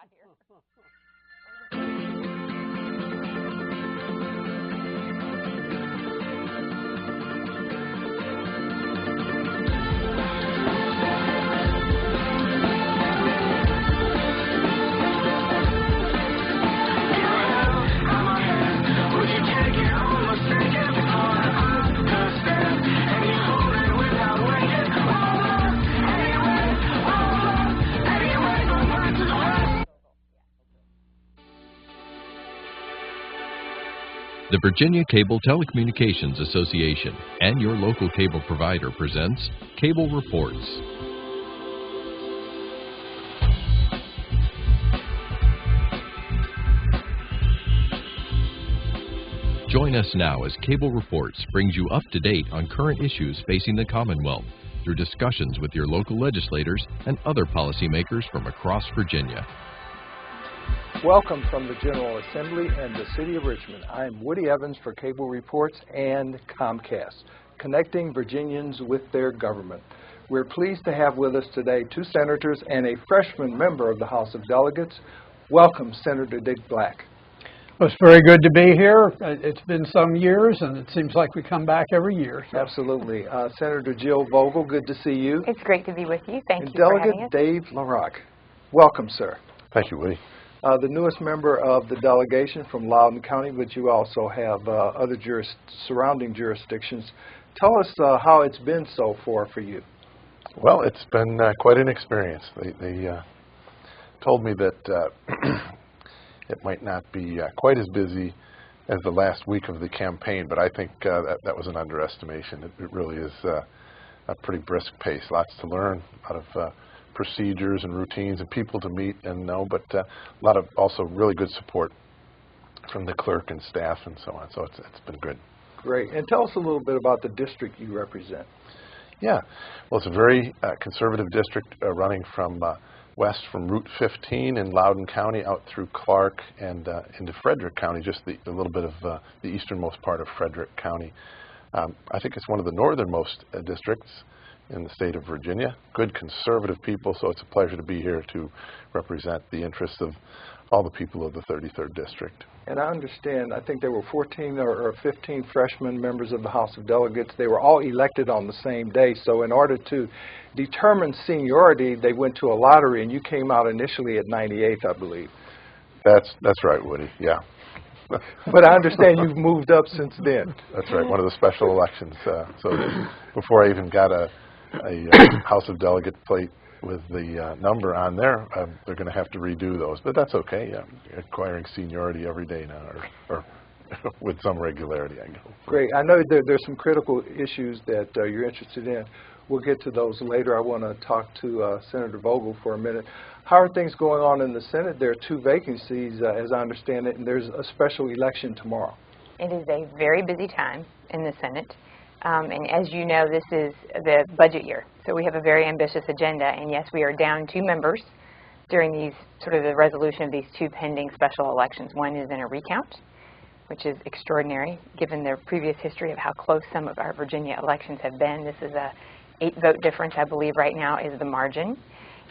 on here. The Virginia Cable Telecommunications Association and your local cable provider presents Cable Reports. Join us now as Cable Reports brings you up to date on current issues facing the Commonwealth through discussions with your local legislators and other policymakers from across Virginia. Welcome from the General Assembly and the City of Richmond. I am Woody Evans for Cable Reports and Comcast, connecting Virginians with their government. We're pleased to have with us today two senators and a freshman member of the House of Delegates. Welcome, Senator Dick Black. Well, it's very good to be here. It's been some years, and it seems like we come back every year. So. Absolutely. Senator Jill Vogel, good to see you. It's great to be with you. Thank and you for having Delegate us. Dave LaRock. Welcome, sir. Thank you, Woody. The newest member of the delegation from Loudoun County, but you also have other surrounding jurisdictions. Tell us how it's been so far for you. Well, it's been quite an experience. They told me that it might not be quite as busy as the last week of the campaign, but I think that was an underestimation. It really is a pretty brisk pace. Lots to learn, a lot of procedures and routines and people to meet and know, but a lot of also really good support from the clerk and staff and so on. So it's been good. Great. And tell us a little bit about the district you represent. Yeah. Well, it's a very conservative district running from west from Route 15 in Loudoun County out through Clark and into Frederick County, just a little bit of the easternmost part of Frederick County. I think it's one of the northernmost districts in the state of Virginia. Good conservative people, so it's a pleasure to be here to represent the interests of all the people of the 33rd District. And I understand, I think there were 14 or 15 freshman members of the House of Delegates. They were all elected on the same day, so in order to determine seniority, they went to a lottery, and you came out initially at 98th, I believe. That's right, Woody, yeah. But I understand you've moved up since then. That's right, one of the special elections. So before I even got a House of Delegate plate with the number on there, they're going to have to redo those. But that's okay. Yeah. Acquiring seniority every day now, or with some regularity, I go. Great. I know there's some critical issues that you're interested in. We'll get to those later. I want to talk to Senator Vogel for a minute. How are things going on in the Senate? There are two vacancies, as I understand it, and there's a special election tomorrow. It is a very busy time in the Senate. And as you know, this is the budget year. So we have a very ambitious agenda. And yes, we are down 2 members during these the resolution of these 2 pending special elections. One is in a recount, which is extraordinary given the previous history of how close some of our Virginia elections have been. This is a 8-vote difference, I believe, right now is the margin.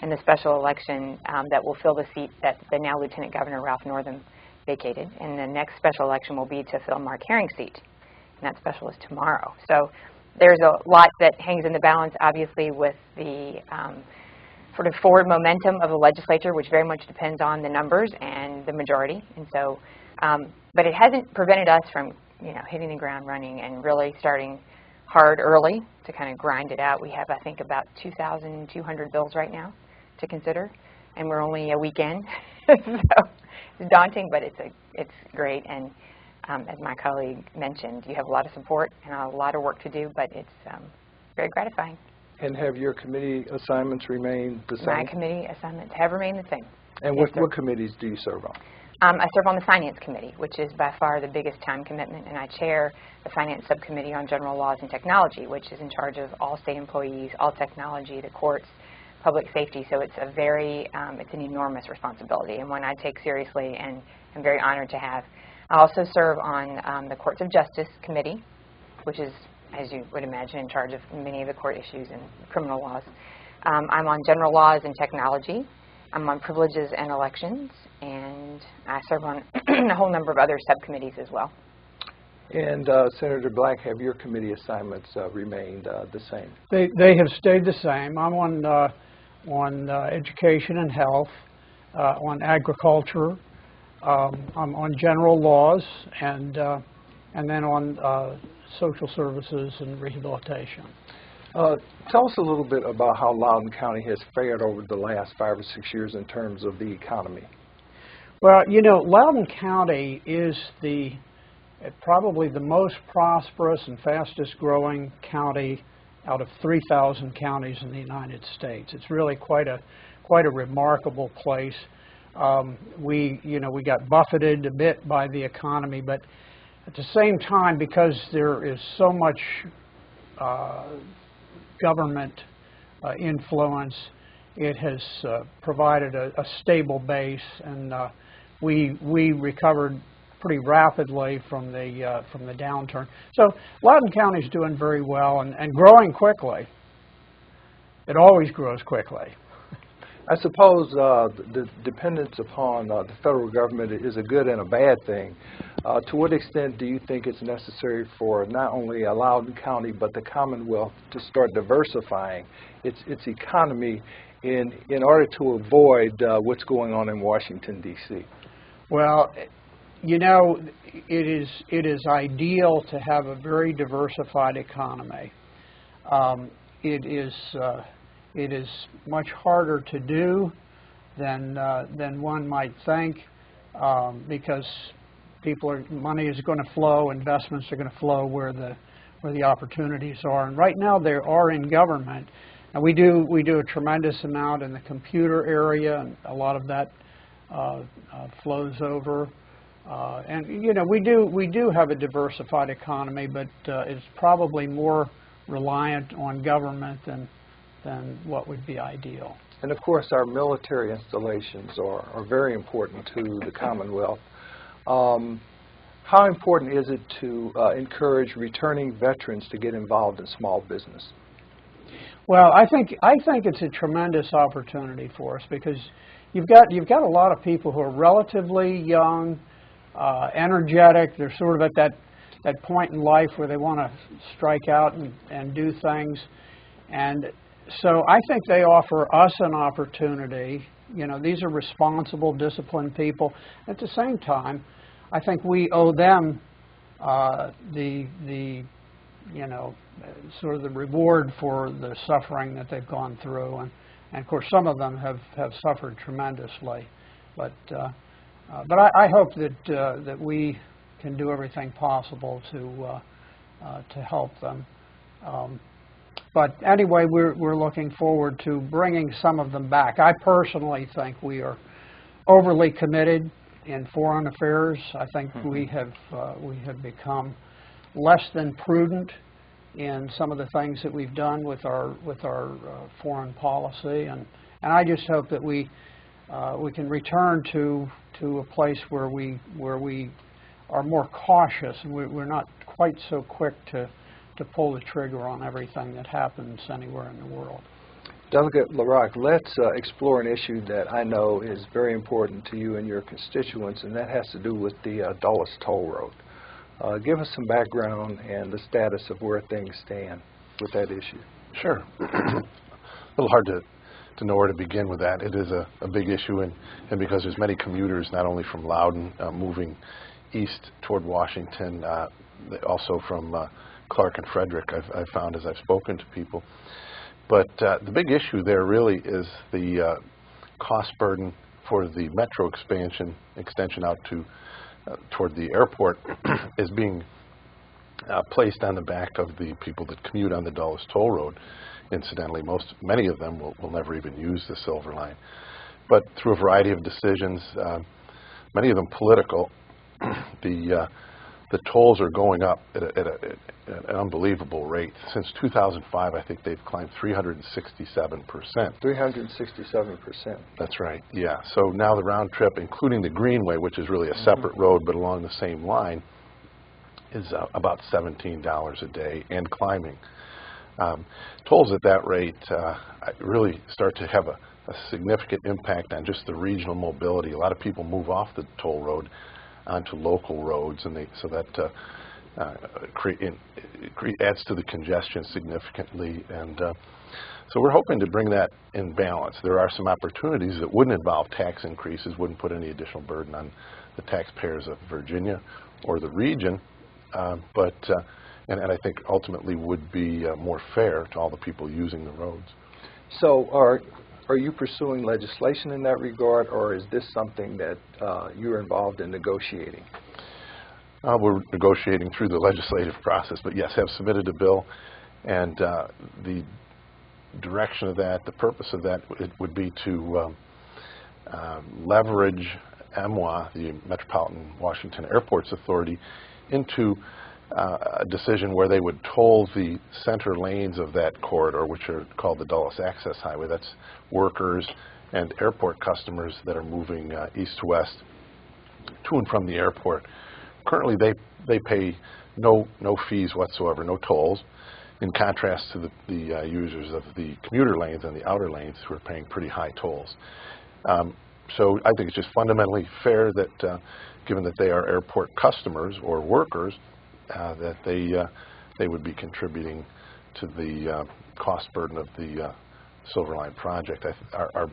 And the special election that will fill the seat that the now Lieutenant Governor Ralph Northam vacated. And the next special election will be to fill Mark Herring's seat. And that special is tomorrow. So there's a lot that hangs in the balance, obviously, with the forward momentum of the legislature, which very much depends on the numbers and the majority. And so, but it hasn't prevented us from, hitting the ground running and really starting hard early to kind of grind it out. We have, I think, about 2,200 bills right now to consider, and we're only a week in. So it's daunting, but it's great. And as my colleague mentioned, you have a lot of support and a lot of work to do, but it's very gratifying. And have your committee assignments remained the same? My committee assignments have remained the same. And yes, what committees do you serve on? I serve on the Finance Committee, which is by far the biggest time commitment, and I chair the Finance Subcommittee on General Laws and Technology, which is in charge of all state employees, all technology, the courts, public safety. So it's it's an enormous responsibility and one I take seriously and I'm very honored to have. I also serve on the Courts of Justice Committee, which is, as you would imagine, in charge of many of the court issues and criminal laws. I'm on General Laws and Technology, I'm on privileges and elections, and I serve on a whole number of other subcommittees as well. And Senator Black, have your committee assignments remained the same? They have stayed the same. I'm on education and health, on agriculture, I'm on general laws, and then on social services and rehabilitation. Tell us a little bit about how Loudoun County has fared over the last 5 or 6 years in terms of the economy. Well, you know, Loudoun County is probably the most prosperous and fastest growing county out of 3,000 counties in the United States. It's really quite a remarkable place. We got buffeted a bit by the economy, but at the same time, because there is so much government influence, it has provided a stable base, and we recovered pretty rapidly from the downturn. So Loudoun County is doing very well and growing quickly. It always grows quickly. I suppose the dependence upon the federal government is a good and a bad thing. To what extent do you think it's necessary for not only Loudoun County but the Commonwealth to start diversifying its economy in order to avoid what's going on in Washington, D.C.? Well, you know, it is ideal to have a very diversified economy. It is much harder to do than one might think, because money is going to flow, investments are going to flow where the opportunities are, and right now they are in government. And we do a tremendous amount in the computer area, and a lot of that flows over. And you know, we do have a diversified economy, but it's probably more reliant on government than what would be ideal. And of course, our military installations are very important to the Commonwealth. How important is it to encourage returning veterans to get involved in small business? Well, I think it's a tremendous opportunity for us, because you've got a lot of people who are relatively young, energetic. They're sort of at that point in life where they want to strike out and do things, and so I think they offer us an opportunity. You know, these are responsible, disciplined people. At the same time, I think we owe them you know, sort of the reward for the suffering that they've gone through, and of course some of them have suffered tremendously. But I hope that we can do everything possible to help them. But anyway, we're looking forward to bringing some of them back. I personally think we are overly committed in foreign affairs. I think we have become less than prudent in some of the things that we've done with our foreign policy, and I just hope that we can return to a place where we are more cautious, and we're not quite so quick to pull the trigger on everything that happens anywhere in the world. Delegate LaRock, let's explore an issue that I know is very important to you and your constituents, and that has to do with the Dulles Toll Road. Give us some background and the status of where things stand with that issue. Sure. A little hard to know where to begin with that. It is a big issue, and because there's many commuters, not only from Loudoun moving east toward Washington, also from Clark and Frederick, I've found as I've spoken to people. But the big issue there really is the cost burden for the metro extension out to toward the airport is being placed on the back of the people that commute on the Dulles Toll Road. Incidentally, many of them will never even use the Silver Line. But through a variety of decisions, many of them political, the tolls are going up at an unbelievable rate. Since 2005, I think they've climbed 367%. 367%. That's right, yeah. So now the round trip, including the Greenway, which is really a separate road but along the same line, is about $17 a day and climbing. Tolls at that rate really start to have a significant impact on just the regional mobility. A lot of people move off the toll road onto local roads, and so that adds to the congestion significantly. And so we're hoping to bring that in balance. There are some opportunities that wouldn't involve tax increases, wouldn't put any additional burden on the taxpayers of Virginia or the region, and I think ultimately would be more fair to all the people using the roads. So are you pursuing legislation in that regard, or is this something that you're involved in negotiating? We're negotiating through the legislative process, but yes, have submitted a bill, and the direction of that, the purpose of that, it would be to leverage MWA, the Metropolitan Washington Airports Authority, into a decision where they would toll the center lanes of that corridor, which are called the Dulles Access Highway. That's workers and airport customers that are moving east to west to and from the airport. Currently, they pay no fees whatsoever, no tolls, in contrast to the users of the commuter lanes and the outer lanes who are paying pretty high tolls. So I think it's just fundamentally fair that, given that they are airport customers or workers, that they would be contributing to the cost burden of the Silver Line project. Our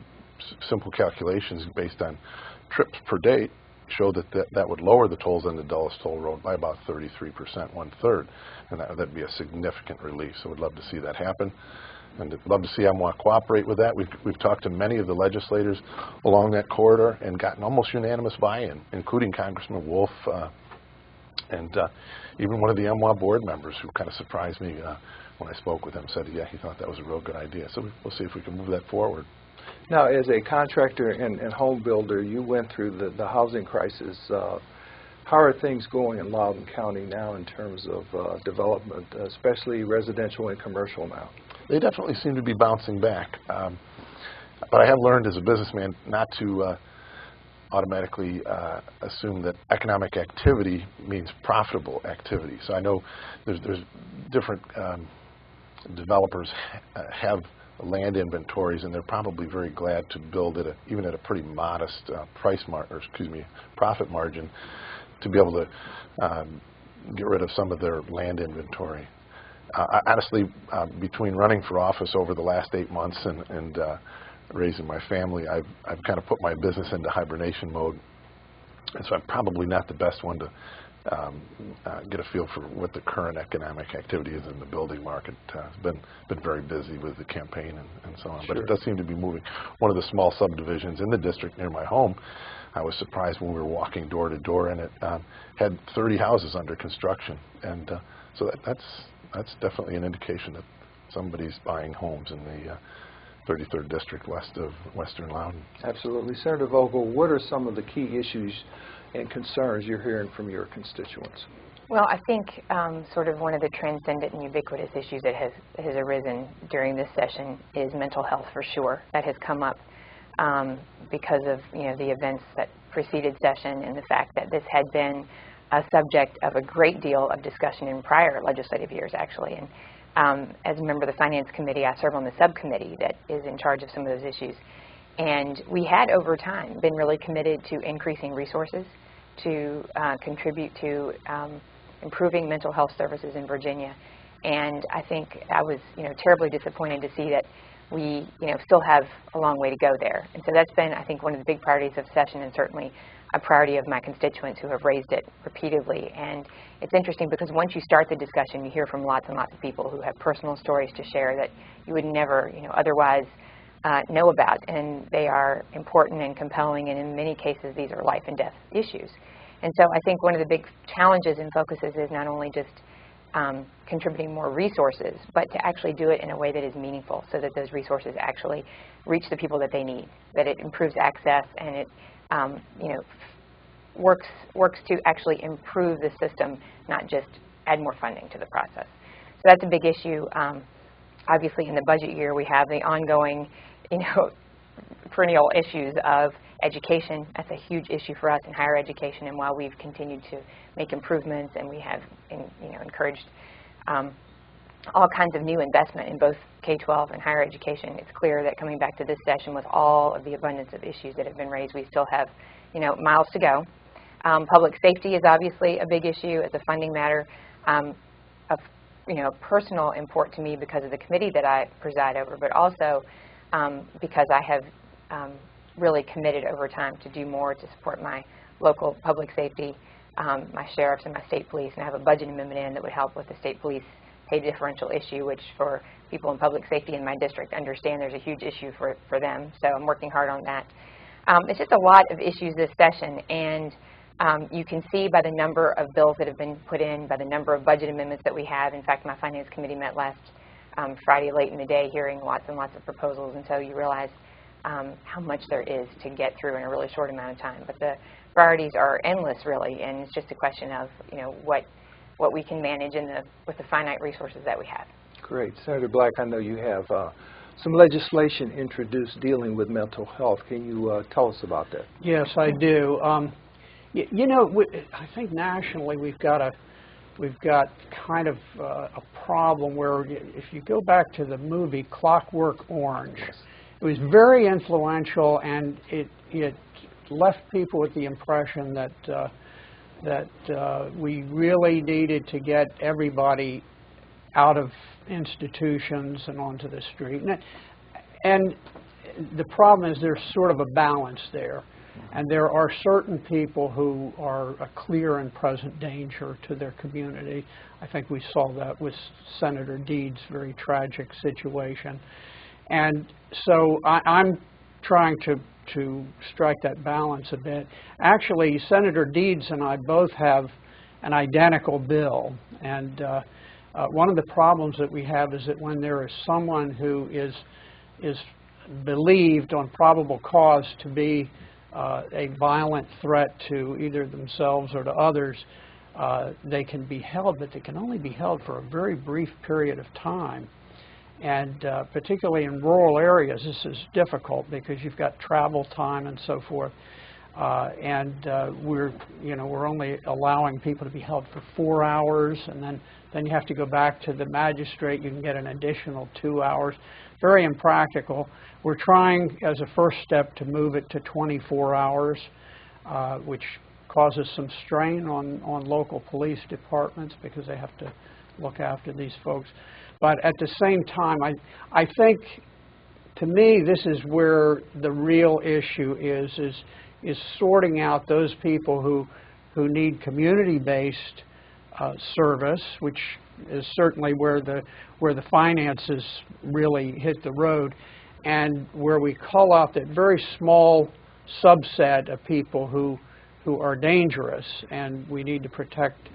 simple calculations based on trips per day show that would lower the tolls on the Dulles Toll Road by about 33%, 1/3, and that'd be a significant relief. So we'd love to see that happen, and I'd love to see MWA cooperate with that. We've talked to many of the legislators along that corridor and gotten almost unanimous buy-in, including Congressman Wolf and even one of the MWA board members, who kind of surprised me when I spoke with him, said, yeah, he thought that was a real good idea. So we'll see if we can move that forward. Now, as a contractor and home builder, you went through the housing crisis. How are things going in Loudoun County now in terms of development, especially residential and commercial now? They definitely seem to be bouncing back. But I have learned as a businessman not to automatically assume that economic activity means profitable activity. So I know there's different developers have land inventories, and they're probably very glad to build at even at a pretty modest profit margin, to be able to get rid of some of their land inventory. Honestly, between running for office over the last 8 months and raising my family, I've kind of put my business into hibernation mode, and so I'm probably not the best one to get a feel for what the current economic activity is in the building market. It's been very busy with the campaign and so on, sure. But it does seem to be moving. One of the small subdivisions in the district near my home, I was surprised when we were walking door to door, and it had 30 houses under construction, and so that's definitely an indication that somebody's buying homes in the 33rd District west of Western Loudoun. Absolutely. Senator Vogel, what are some of the key issues and concerns you're hearing from your constituents? Well, I think sort of one of the transcendent and ubiquitous issues that has arisen during this session is mental health, for sure. That has come up because of the events that preceded session, and the fact that this had been a subject of a great deal of discussion in prior legislative years, actually. And as a member of the Finance Committee, I serve on the subcommittee that is in charge of some of those issues. And we had, over time, been really committed to increasing resources to contribute to improving mental health services in Virginia. And I think I was, terribly disappointed to see that we, still have a long way to go there. And so that's been, I think, one of the big priorities of session, and certainly a priority of my constituents who have raised it repeatedly. And it's interesting because once you start the discussion, you hear from lots and lots of people who have personal stories to share that you would never, otherwise know about. And they are important and compelling, and in many cases, these are life and death issues. And so I think one of the big challenges and focuses is not only just contributing more resources, but to actually do it in a way that is meaningful, so that those resources actually reach the people that they need, that it improves access, and it works to actually improve the system, not just add more funding to the process. So that's a big issue. Obviously, in the budget year, we have the ongoing, perennial issues of education. That's a huge issue for us in higher education, and while we've continued to make improvements and we have, encouraged all kinds of new investment in both K-12 and higher education. It's clear that coming back to this session with all of the abundance of issues that have been raised, we still have, miles to go. Public safety is obviously a big issue as a funding matter of, personal import to me because of the committee that I preside over, but also because I have really committed over time to do more to support my local public safety, my sheriffs and my state police, and I have a budget amendment in that would help with the state police pay differential issue, which for people in public safety in my district understand there's a huge issue for them, so I'm working hard on that. It's just a lot of issues this session, and you can see by the number of bills that have been put in, by the number of budget amendments that we have. In fact, my finance committee met last Friday late in the day hearing lots and lots of proposals, and so you realize how much there is to get through in a really short amount of time. But the priorities are endless, really, and it's just a question of what we can manage with the finite resources that we have. Great. Senator Black, I know you have some legislation introduced dealing with mental health. Can you tell us about that? Yes, I do. I think nationally we've got kind of a problem where if you go back to the movie Clockwork Orange, it was very influential, and it left people with the impression that we really needed to get everybody out of institutions and onto the street. And the problem is there's sort of a balance there. And there are certain people who are a clear and present danger to their community. I think we saw that with Senator Deed's very tragic situation. And so I'm trying to strike that balance a bit. Actually, Senator Deeds and I both have an identical bill. And one of the problems that we have is that when there is someone who is believed on probable cause to be a violent threat to either themselves or to others, they can be held, but they can only be held for a very brief period of time. And particularly in rural areas, this is difficult because you've got travel time and so forth. We're only allowing people to be held for 4 hours, and then you have to go back to the magistrate. You can get an additional 2 hours. Very impractical. We're trying, as a first step, to move it to 24 hours, which causes some strain on local police departments because they have to look after these folks. But at the same time, I think, to me, this is where the real issue is sorting out those people who need community-based service, which is certainly where the finances really hit the road, and where we call out that very small subset of people who are dangerous, and we need to protect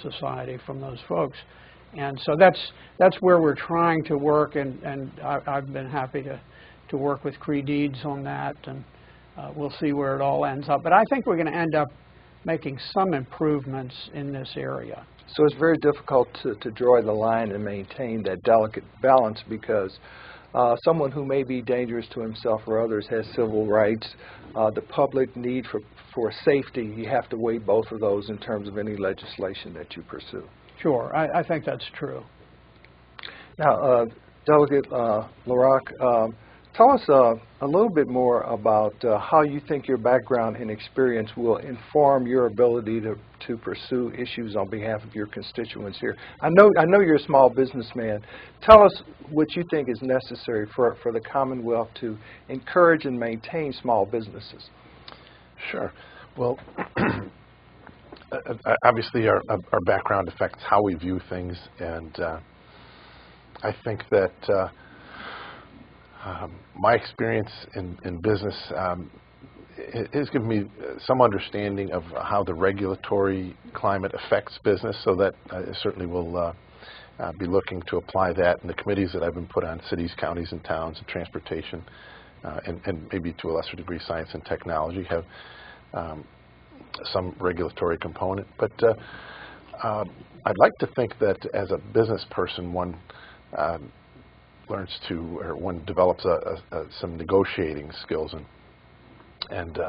society from those folks. And so that's where we're trying to work, and I've been happy to work with Cree Deeds on that, and we'll see where it all ends up. But I think we're going to end up making some improvements in this area. So it's very difficult to draw the line and maintain that delicate balance because someone who may be dangerous to himself or others has civil rights. The public need for safety, you have to weigh both of those in terms of any legislation that you pursue. Sure, I think that's true. Now, Delegate LaRock, tell us a little bit more about how you think your background and experience will inform your ability to pursue issues on behalf of your constituents here. I know you're a small businessman. Tell us what you think is necessary for the Commonwealth to encourage and maintain small businesses. Sure. Well, obviously our background affects how we view things, and I think that my experience in business has given me some understanding of how the regulatory climate affects business, so that I certainly will be looking to apply that in the committees that I've been put on, cities, counties, and towns, and transportation, and maybe to a lesser degree science and technology have some regulatory component. But I'd like to think that as a business person, one learns to, or one develops some negotiating skills, and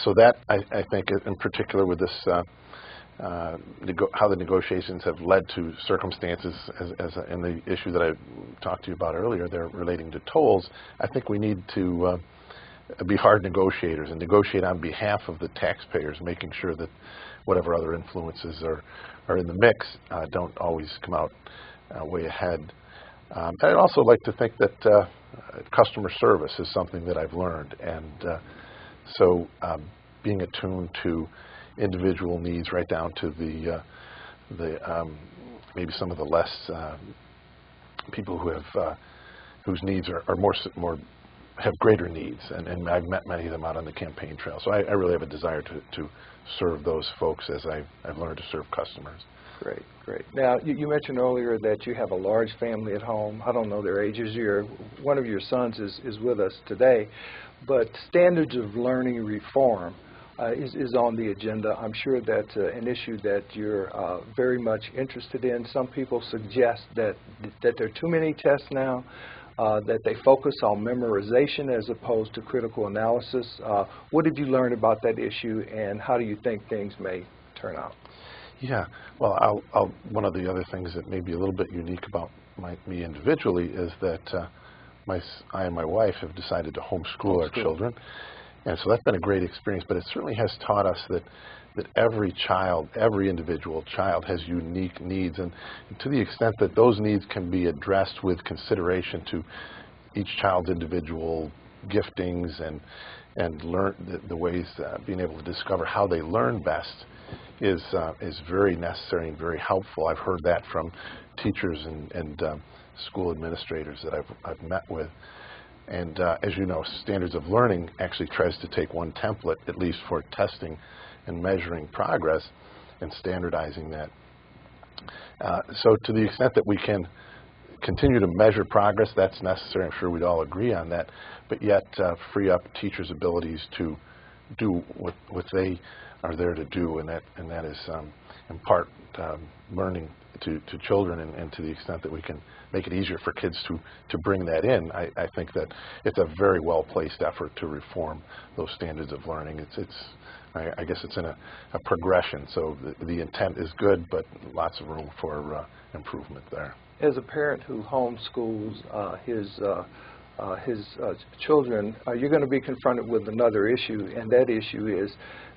so that I think, in particular with this how the negotiations have led to circumstances, as in the issue that I talked to you about earlier, they're relating to tolls. I think we need to be hard negotiators and negotiate on behalf of the taxpayers, making sure that whatever other influences are in the mix don't always come out way ahead. I'd also like to think that customer service is something that I've learned, and so being attuned to individual needs, right down to the maybe some of the less people who have whose needs are more have greater needs, and I've met many of them out on the campaign trail. So I really have a desire to serve those folks as I've learned to serve customers. Great, great. Now, you mentioned earlier that you have a large family at home. I don't know their ages. One of your sons is with us today, but standards of learning reform is on the agenda. I'm sure that's an issue that you're very much interested in. Some people suggest that there are too many tests now, that they focus on memorization as opposed to critical analysis. What did you learn about that issue, and how do you think things may turn out? Yeah, well, one of the other things that may be a little bit unique about me individually is that I and my wife have decided to homeschool our children, and so that's been a great experience. But it certainly has taught us that every child, every individual child, has unique needs, and to the extent that those needs can be addressed with consideration to each child's individual giftings and learn the ways, being able to discover how they learn best is very necessary and very helpful. I've heard that from teachers and school administrators that I've met with. And as you know, Standards of Learning actually tries to take one template, at least for testing and measuring progress, and standardizing that. So to the extent that we can continue to measure progress, that's necessary. I'm sure we'd all agree on that. But yet free up teachers' abilities to do what they are there to do, and that is impart learning to children, and to the extent that we can make it easier for kids to bring that in. I think that it's a very well-placed effort to reform those standards of learning. I guess it's in a progression, so the intent is good, but lots of room for improvement there. As a parent who homeschools his children, you're going to be confronted with another issue, and that issue is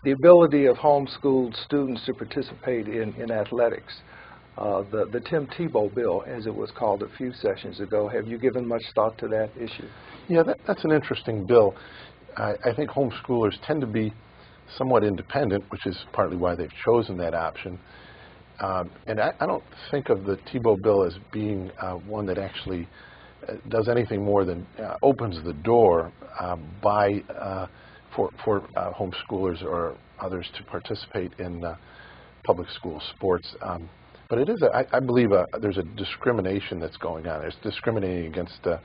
the ability of homeschooled students to participate in athletics. The Tim Tebow bill, as it was called a few sessions ago. Have you given much thought to that issue? Yeah, that's an interesting bill. I think homeschoolers tend to be somewhat independent, which is partly why they've chosen that option. And I don't think of the Tebow bill as being one that actually does anything more than opens the door for homeschoolers or others to participate in public school sports. But it is, I believe, there's a discrimination that's going on. It's discriminating against the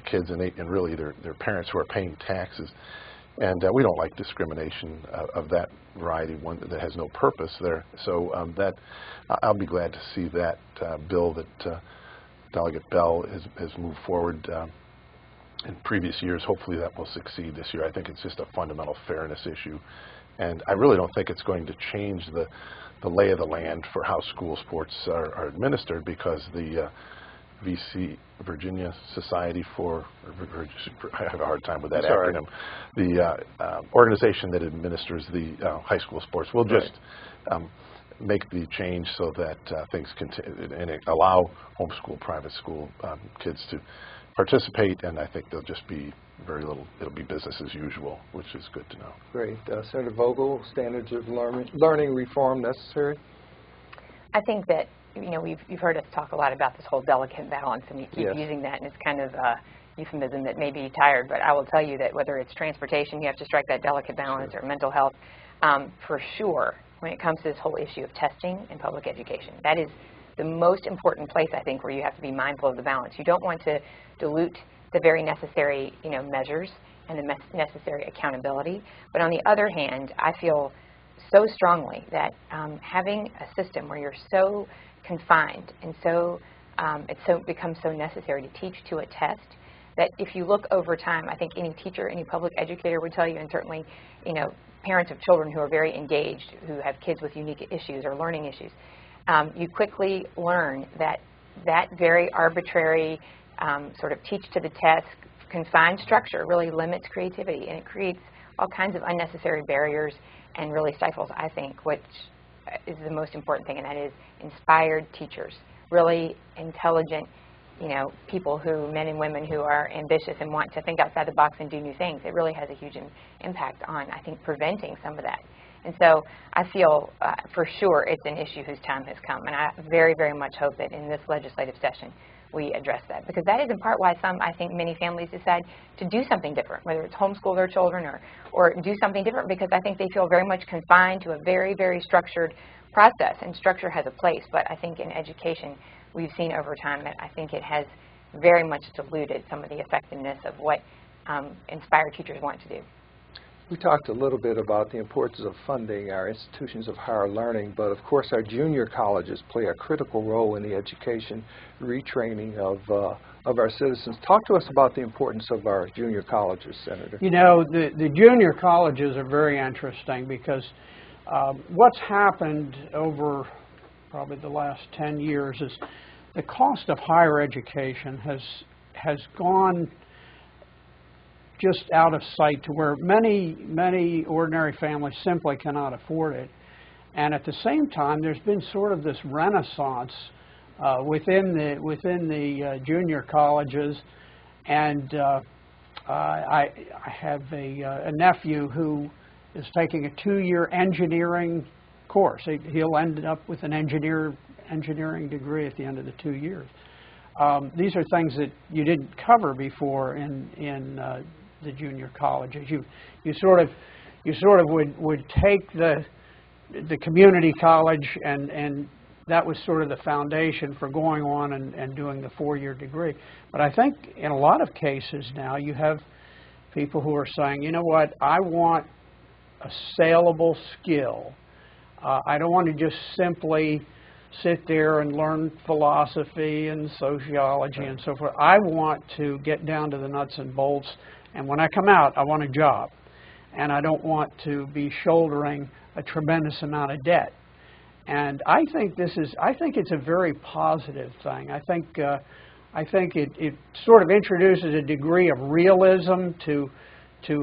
kids and really their parents who are paying taxes. And we don't like discrimination of that variety, one that has no purpose there. So I'll be glad to see that bill that Delegate Bell has moved forward in previous years. Hopefully that will succeed this year. I think it's just a fundamental fairness issue. And I really don't think it's going to change the lay of the land for how school sports are administered, because the Virginia Society for, I have a hard time with that acronym, the organization that administers the high school sports will just make the change so that things continue and allow homeschool private school kids to participate, and I think there'll just be very little, it'll be business as usual, which is good to know. Great. Senator Vogel, standards of learning reform necessary? I think that, you've heard us talk a lot about this whole delicate balance, and we keep using that, and it's kind of a euphemism that may be tired, but I will tell you that whether it's transportation, you have to strike that delicate balance, or mental health, for sure, when it comes to this whole issue of testing and public education. That is the most important place, I think, where you have to be mindful of the balance. You don't want to dilute the very necessary, measures and the necessary accountability. But on the other hand, I feel so strongly that having a system where you're so confined and so it becomes so necessary to teach to a test, that if you look over time, I think any teacher, any public educator would tell you, and certainly, you know, parents of children who are very engaged, who have kids with unique issues or learning issues, you quickly learn that that very arbitrary sort of teach to the test, confined structure really limits creativity, and it creates all kinds of unnecessary barriers and really stifles, I think, which is the most important thing, and that is inspired teachers, really intelligent, you know, people who, men and women who are ambitious and want to think outside the box and do new things. It really has a huge impact on, I think, preventing some of that. And so I feel for sure it's an issue whose time has come, and I very, very much hope that in this legislative session we address that, because that is in part why I think many families decide to do something different, whether it's homeschool their children or do something different, because I think they feel very much confined to a very, very structured process, and structure has a place, but I think in education we've seen over time that I think it has very much diluted some of the effectiveness of what inspired teachers want to do. We talked a little bit about the importance of funding our institutions of higher learning, but of course our junior colleges play a critical role in the education, retraining of our citizens. Talk to us about the importance of our junior colleges, Senator. You know, the junior colleges are very interesting because what's happened over probably the last 10 years is the cost of higher education has gone just out of sight to where many ordinary families simply cannot afford it. And at the same time, there's been sort of this renaissance within the junior colleges. And I have a nephew who is taking a 2-year engineering course. He'll end up with an engineering degree at the end of the 2 years. These are things that you didn't cover before in the junior colleges. You sort of would take the community college, and that was sort of the foundation for going on and doing the 4-year degree. But I think in a lot of cases now you have people who are saying, you know what, I want a saleable skill. I don't want to just simply sit there and learn philosophy and sociology and so forth. I want to get down to the nuts and bolts, and when I come out, I want a job. And I don't want to be shouldering a tremendous amount of debt. And I think it's a very positive thing. I think it sort of introduces a degree of realism to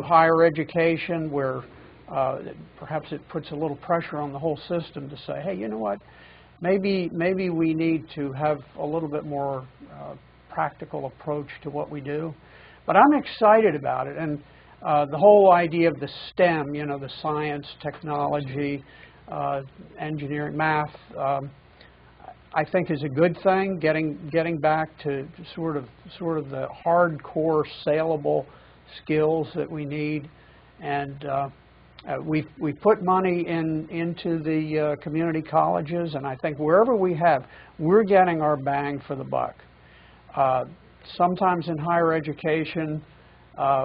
higher education, where perhaps it puts a little pressure on the whole system to say, hey, you know what, maybe we need to have a little bit more practical approach to what we do. But I'm excited about it, and the whole idea of the STEM, you know, the science, technology, engineering, math, I think is a good thing. Getting back to sort of the hardcore saleable skills that we need, and we put money into the community colleges, and I think wherever we're getting our bang for the buck. Sometimes in higher education,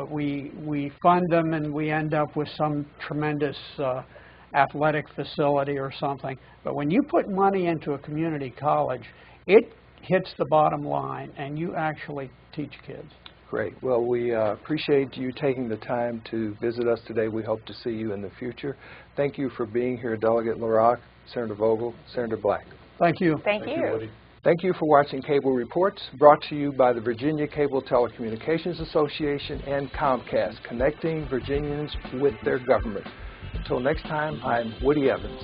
we fund them and we end up with some tremendous athletic facility or something. But when you put money into a community college, it hits the bottom line and you actually teach kids. Great. Well, we appreciate you taking the time to visit us today. We hope to see you in the future. Thank you for being here, Delegate LaRock, Senator Vogel, Senator Black. Thank you. Thank you. Thank you for watching Cable Reports, brought to you by the Virginia Cable Telecommunications Association and Comcast, connecting Virginians with their government. Until next time, I'm Woody Evans.